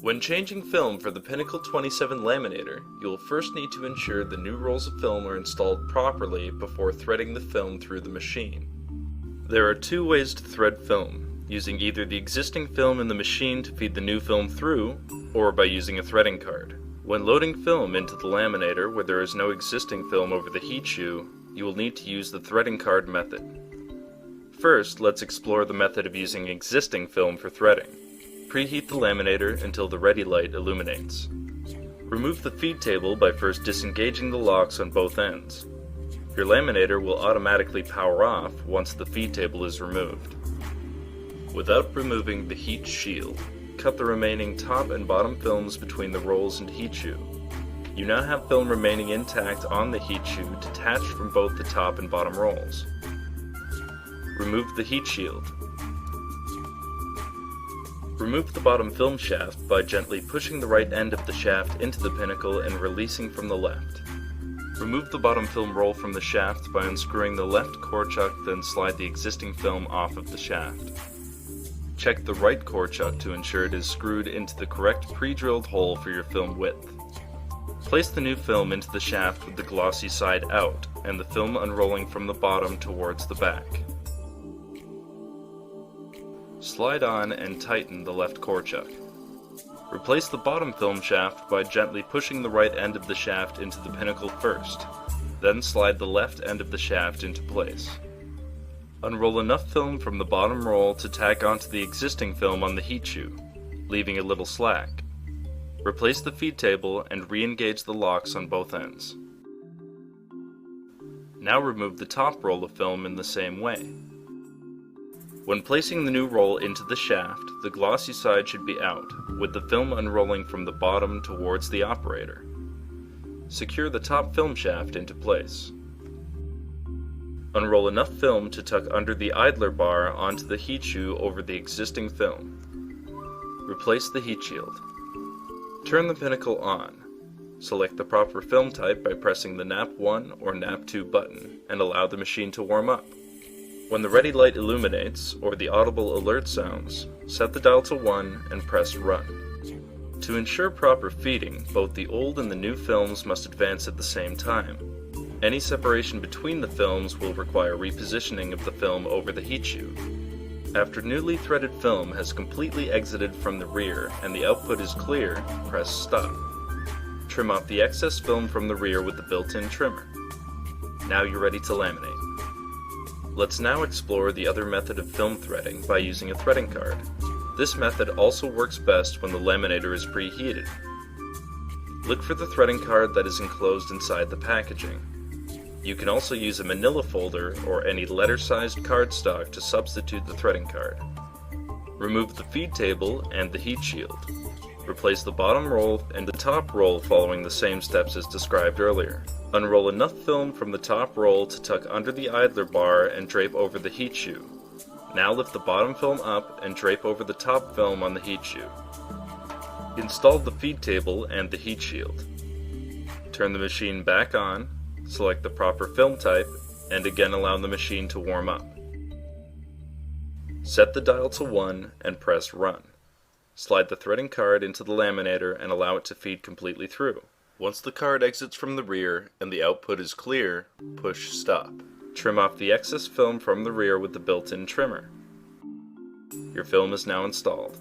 When changing film for the Pinnacle 27 laminator, you will first need to ensure the new rolls of film are installed properly before threading the film through the machine. There are two ways to thread film, using either the existing film in the machine to feed the new film through, or by using a threading card. When loading film into the laminator where there is no existing film over the heat shoe, you will need to use the threading card method. First, let's explore the method of using existing film for threading. Preheat the laminator until the ready light illuminates. Remove the feed table by first disengaging the locks on both ends. Your laminator will automatically power off once the feed table is removed. Without removing the heat shield, cut the remaining top and bottom films between the rolls and heat shoe. You now have film remaining intact on the heat shoe detached from both the top and bottom rolls. Remove the heat shield. Remove the bottom film shaft by gently pushing the right end of the shaft into the pinnacle and releasing from the left. Remove the bottom film roll from the shaft by unscrewing the left core chuck, then slide the existing film off of the shaft. Check the right core chuck to ensure it is screwed into the correct pre-drilled hole for your film width. Place the new film into the shaft with the glossy side out and the film unrolling from the bottom towards the back. Slide on and tighten the left core chuck. Replace the bottom film shaft by gently pushing the right end of the shaft into the pinnacle first, then slide the left end of the shaft into place. Unroll enough film from the bottom roll to tack onto the existing film on the heat shoe, leaving a little slack. Replace the feed table and re-engage the locks on both ends. Now remove the top roll of film in the same way. When placing the new roll into the shaft, the glossy side should be out, with the film unrolling from the bottom towards the operator. Secure the top film shaft into place. Unroll enough film to tuck under the idler bar onto the heat shoe over the existing film. Replace the heat shield. Turn the pinnacle on. Select the proper film type by pressing the nap 1 or nap 2 button and allow the machine to warm up. When the ready light illuminates, or the audible alert sounds, set the dial to 1 and press Run. To ensure proper feeding, both the old and the new films must advance at the same time. Any separation between the films will require repositioning of the film over the heat shoe. After newly threaded film has completely exited from the rear and the output is clear, press Stop. Trim off the excess film from the rear with the built-in trimmer. Now you're ready to laminate. Let's now explore the other method of film threading by using a threading card. This method also works best when the laminator is preheated. Look for the threading card that is enclosed inside the packaging. You can also use a manila folder or any letter-sized cardstock to substitute the threading card. Remove the feed table and the heat shield. Replace the bottom roll and the top roll following the same steps as described earlier. Unroll enough film from the top roll to tuck under the idler bar and drape over the heat shoe. Now lift the bottom film up and drape over the top film on the heat shoe. Install the feed table and the heat shield. Turn the machine back on, select the proper film type, and again allow the machine to warm up. Set the dial to 1 and press Run. Slide the threading card into the laminator and allow it to feed completely through. Once the card exits from the rear and the output is clear, push Stop. Trim off the excess film from the rear with the built-in trimmer. Your film is now installed.